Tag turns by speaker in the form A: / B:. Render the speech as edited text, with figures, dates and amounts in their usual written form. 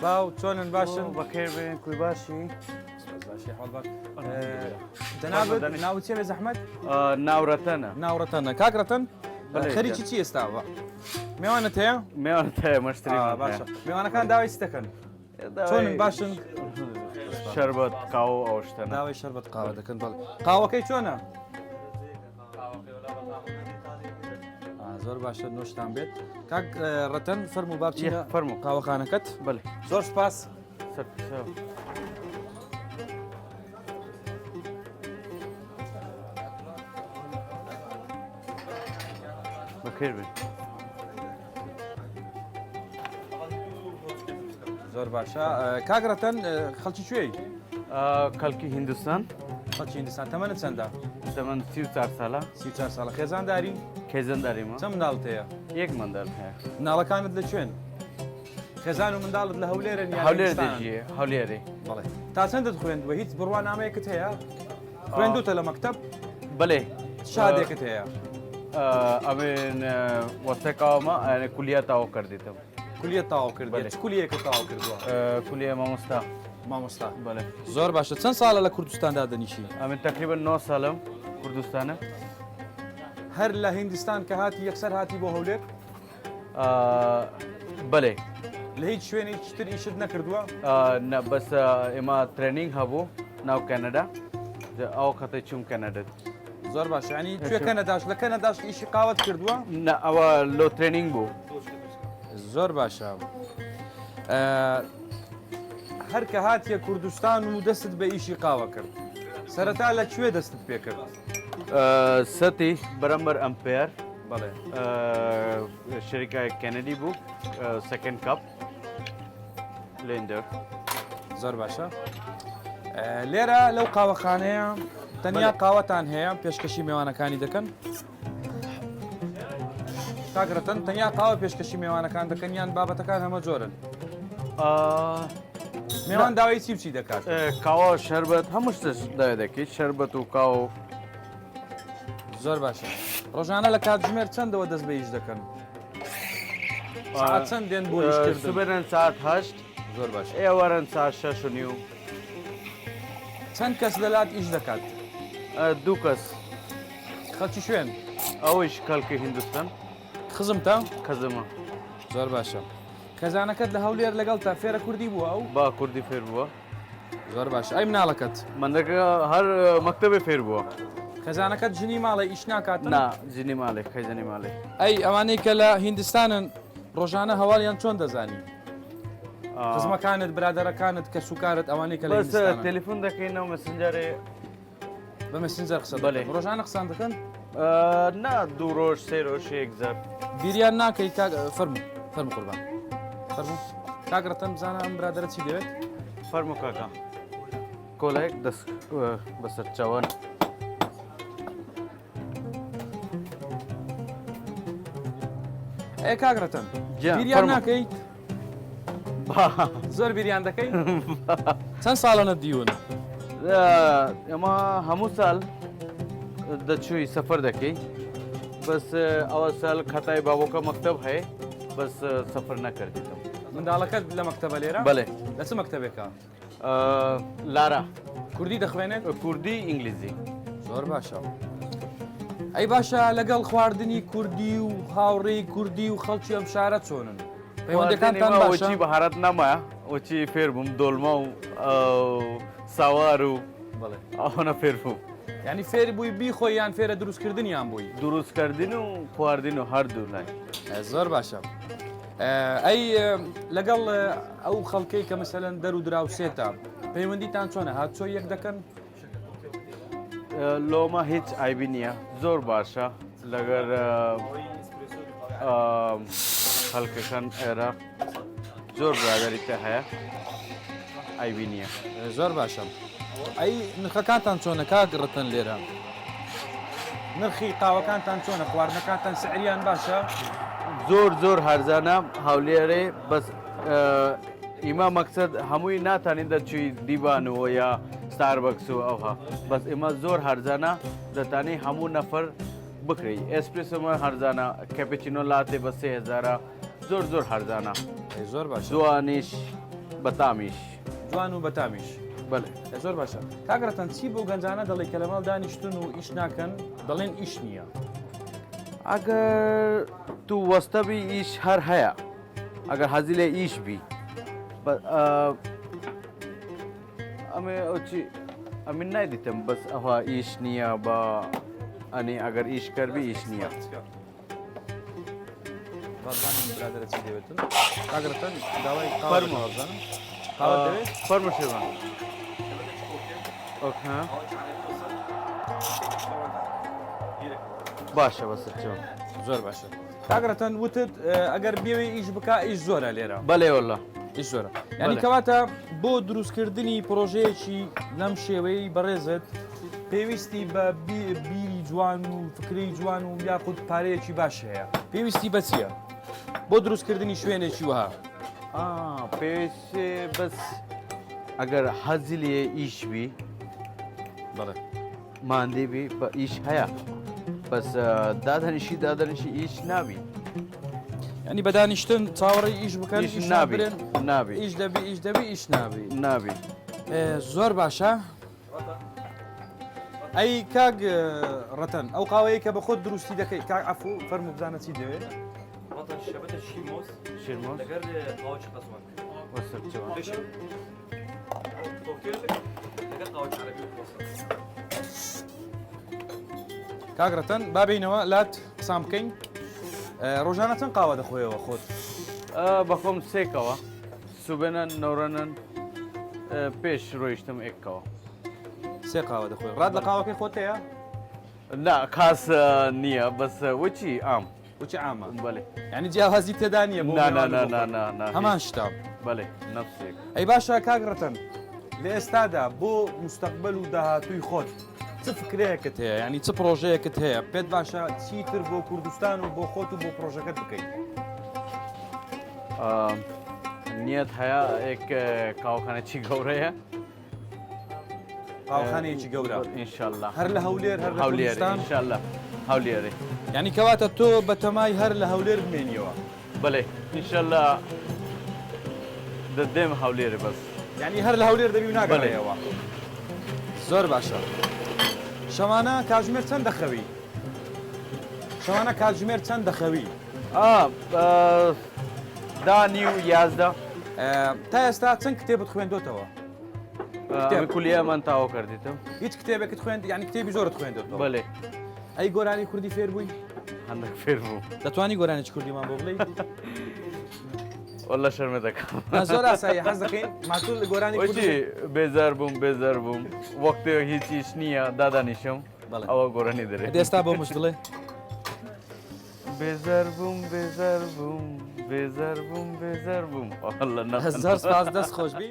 A: باو چۆنن باشن
B: بەخێر بێن کوی باشی
A: باشی حاڵ باش جەنابەت ناوت چێ بێ زەحمەت
B: ناوڕەتەنە
A: ناوڕەتەنە کاکڕەتەن خەریکی چی ئێستاوە میوانت هەیە
B: میوانت هەیە مەشتری
A: باشە میوانەکان داوای چ دەکەن چۆنن باشن
B: شەربەت قاو ئەو شتەنە
A: داوای شەربەت قاوە دەکەن بەڵێ قاوەکەی چۆنە زۆر باشە نوۆشتان بێت کاک ڕەتەن فەرموو بابچینە
B: فەرموو
A: قاوەخانەکەت
B: بەڵێ
A: زۆر سپاس
B: بەخێر بێن
A: زۆر باشە کاگرەتەن خەڵکی کوێی
B: کەڵکی هیندستان
A: خەڵکی هیندستان تەمەنت چەندە
B: تەمەن 34 ساڵە
A: 34 ساڵە خێزانداری
B: کێزەنداریمە
A: چەند منداڵت هەیە
B: یەک منداڵ هەیە
A: مناڵەکانت لەکوێن خێزان و منداڵت لە هەولێرن یان
B: هەولێر
A: هیندستانن؟
B: دەژیە هەولێرێ
A: بەڵێ تا چەندت خوێندووە هیچ بڕوانامەیەکت هەیە خوێندوتە لە مەکتەب
B: بەڵێ
A: شادێکت هەیە
B: ئەمێن وەستێکاومە کولیە تاوا کردیتم
A: کولیە تاوا کردێت
B: بەڵێ.
A: چ کولیەکە تاوا کردووە
B: کولیە مامۆستا
A: مامۆستا
B: بەڵێ
A: زۆر باشە چەند ساڵە لە کوردستاندا دەنیشی
B: ئەمن تقریبا 9 ساڵم کوردستانە
A: هەر لە هیندستان کە هاتی یەکسەر هاتی بۆ هەولێر
B: بەڵێ
A: لە هیچ شوێنی تر ئیشت نەکردووە
B: بەس ئێمە ترێنینگ هەبوو ناو کەنەدا ئەو خەتە چوم کەنەدەت
A: زۆر باش ینی توێ کەنەداش لە کەنەداش ئیشی قاوەت کردووە
B: ئەوە لۆ ترێنینگ بوو
A: زۆر باشە هەر کە هاتیە کوردستان و دەستت بە ئیشی قاوە کرد سەرەتا لەکوێ دەستت پێ کرد
B: سەتی بەرەمبەر ئەمپێر
A: بەڵێ
B: شەریکای کەنەدی بوو سەکەند کاپ لێندەر
A: زۆر باشە لێرە لەو قاوەخانەیە تەنیا قاوەتان هەیە پێشکەشی میوانەکانی دەکەن کاگرەتەن تەنیا قاوە پێشکەشی میوانەکان دەکەن یان بابەتەکان هەمە جۆرن میوان داوای چی بچی دەکات
B: کاوە شەربەت هەموو شتش داوای دەکەیت شەربەت و کاو
A: زۆر باشە ڕۆژانە لە کاتژمێر چەندەوە دەست بە ئیش دەکەن ساعت چەند دێن بۆ ئیشکردن
B: سبێنن ساعت 8
A: زۆر باشە
B: ئێوەرن ساعت 6 و نیو
A: چەند کەس لەلات ئیش دەکات
B: دوو کەس
A: خەڵکی شوێن
B: ئەویش کەڵکی هیندستان
A: خزم تا
B: کەزمە
A: زۆر باشە خێزانەکەت لە هەولێر لەگەڵ تا فێرە کوردی بووە ئەو
B: با کوردی فێر بووە
A: زۆر باشە ئەی مناڵەکەت
B: مندەکە هەر مەکتەبێ فێر بووە
A: خێزانەکەت ژنی ماڵی ئیش ناکاتن
B: نا جنی ماڵێ خەیزەنی ماڵێ
A: ئەی ئەوانەی کە لە هیندستانن ڕۆژانە هەواڵیان چۆن دەزانی خزمەکانت برادەرەکانت کە سوکارت ئەوانەی کە لە
B: بەس
A: هیندستانن
B: تەلیفۆن دەکەینەوە مەسنجارێ
A: بە مەسنجەر قسە
B: بەڵێ.
A: دەکەن. ڕۆژانە قسان دەکەن
B: نا دوو ڕۆژ سێ ڕۆژ یەکزار
A: بیریان ناکەی فەرمو قوربان فەرموو کاگرەتەن بزانە ئەم برادەرە چی دەوێت
B: فەرمو کاکە کۆلێک دەست بەسەر چاوان
A: ئەی کاگرەتەن
B: گیان،
A: بیریان
B: فەرموو.
A: ناکەیت زۆر بیریان دەکەی چەند ساڵەنە دیون
B: ئەمە هەموو ساڵ دەچووی سەفەر دەکەی بەس ئەوە ساڵ کەتای بابۆکە مەکتەب هەیە بەس سەفەر نەکردیتم
A: منداڵەکەت لە مەکتەبە لێرە
B: بەڵێ
A: لە چ مەکتەبێکە
B: لارا
A: کوردی دەخوێنێت
B: کوردی ئینگلیزی
A: زۆر باشە ئەی باشە لەگەڵ خواردنی کوردی و هاوڕێی کوردی و خەڵکی ئەم شارە چۆنن پەیوەندەکانتان باشە
B: وەچی بەهارەت نامایە وەچی فێر بووم دۆڵمە و ساوار و
A: بڵێ
B: ئەوەنە فێر بووم
A: ینی فێر بووی بیخۆی یان فێرە دروستکردنیان بووی
B: دروستکردن و خواردن و هەردوو لای
A: زۆر باشە ئەی لەگەڵ ئەو خەڵکەی کە مەسەلەن دەر و دراوسێتە پەیوەندیتان چۆنە هاتچۆ یەک دەکەن
B: لۆمە هیچ ئایبی نییە زۆر باشە لەگەر خەڵکەکان ئێرە زۆر برادەریتە هەیە ئایبی نییە
A: زۆر باشە ئەی نرخەکانتان چۆنە کاگڕەتەن لێرە نرخی قاوەکانتان چۆنە خواردنەکانتان سعریان باشە
B: زۆر هەرزانە هەولێرێ بەس ئیمە مەقسەد هەمووی ناتانین دەچووی دیبانەوە یا ستاربەکس و ئەوها بەس ئێمە زۆر هەرزانە دەتانی هەموو نەفەر بکڕی ئێسپرسمە هەرزانە کەپچینۆ لاتێ بە 3000 زۆر هەرزانە
A: زۆر باش
B: جوانیش بەتامیش
A: جوان و بەتامیش
B: بەێ
A: زۆر باشە کاگرەتەن چی بۆ گەنجانە دەڵێ کە لە ماڵ دانیشتون و ئیش ناکەن دەڵێن ئیش نییە
B: ئەگەر تو وەستەبی ئیش هەر هەیە ئەگەر حەزی لێ ئیش بی ئەمێ ئەوچی ئەمین نایدیتم بەس ئەوە ئیش نییە بە ئەنی ئەگەر ئیش کردبی ئیش نییە
A: ڕازانم برادرە چی دەوێتن کاگرەتەن داوای
B: فەرمو.
A: ڕازانم قاوە دەوێت
B: فەرمو شێوان ئۆکە باشە بەسەرچەوە
A: زۆر باشە کاگرەتەن وتت ئەگەر بێوێ ئیش بکە ئیش زۆرە لێرە
B: بەڵێ وەڵا
A: ئیش زۆرە یعنی
B: بەڵێ.
A: کەواتە بۆ دروستکردنی پرۆژەیەکی لەم شێوەیە بەڕێزت پێویستی بە بیری جوان و فکری جوان و یاخود پارەیەکی باش هەیە پێویستی بە چییە بۆ دروستکردنی شوێنێکی وها
B: پێویستێ بەس ئەگەر حەزی لێ ئیش بی
A: بەڵێ
B: ماندی بی بە ئیش هەیە بەس دادهنیشی ئیش نابی
A: ینی بەدانیشتن چاوەڕی ئیش بکەن
B: ئیش نابی نابی
A: ئیش دەبی ئیش دەبی ئیش نابی
B: نابی
A: زۆر باشە ئەی کاگ ڕەتەن ئەو قاوەیە کە بە خۆت دروستی دەکەی کاک ئەفو فەرمو بزانە چی دەوێت
C: وطن شبكة شيموس
B: شیرمۆز
C: لقر قاوش قسمك
B: وەسەرچەوە
C: ليش؟ توكيلك لقر قاوش عربي وفصل
A: کاگرەتەن بابینەوە لات قسام بکەین ڕۆژانە چەند قاوە دەخۆیەوە خۆت
B: بەخۆم سێکەوە سوبێنن نەورەنن پێش ڕۆیشتم ئێکەوە
A: سێ قاوە دەخۆی ڕاد لە قاوەکەی خۆت هەیە
B: نا کاس نییە بەس وچی ئام
A: وچی ئامە
B: بەێ
A: ینی جیاوازی تێدا نییە بۆ هەمان شتا
B: بەێ نەفسێک
A: ئەی باشە کاگرەتەن لە ئێستادا بۆ مستەقبل و داهاتووی خۆت چ فکرەیەکت هەیە ینی چ پرۆژەیەکت هەیە پێت باشە چیتر بۆ کوردستان و بۆ خۆت و بۆ پرۆژەکەت بکەیت
B: نیەت هەیە ئێک کاوخانەی گەورەیە
A: قاوەخانەیەکی گەورە
B: ئینشاءله
A: هەر لە هەولێر هەر لە
B: هەولێر
A: کوردستان
B: ئینشاءله هەولێرێ
A: ینی کەواتە تۆ بە تەمای هەر لە هەولێر بمێنیەوە
B: بەێ ئینشاءله دەدێم هەولێرە بەس
A: ینی هەر لە هەولێر دەبی و ناگەڕێەوە زۆر باشە شەوانە کاتژمێر چەند دەخەوی شەوانە کاتژمێر چەند دەخەوی
B: دانی و یازدە
A: تا ئێستا چەند کتێبت خوێندۆتەوە
B: کولیەمان تاوا کردیتم
A: هیچ کتێبێکت خوێند ینی کتێبی زۆرت خوێندێتەوە
B: بەێ
A: ئەی گۆرانی کوردی فێر بووی
B: هەندێک فێر بوو
A: دەتوانی گۆرانێکی کوردیمان بۆ بڵێ
B: وەڵە شەرمە دەکەم
A: زۆر ئاسایی حەز دەکەین ماتوو لە گۆرانی کوردی
B: وەچی بێزار بووم وەختێ هیچیش نییە دادانیشم
A: بەڵێ.
B: ئەوە گۆرانی دەرێت
A: ئێستا بۆ مش بڵێ
B: بێزار بووم
A: زۆر سپاس دەست خۆش بی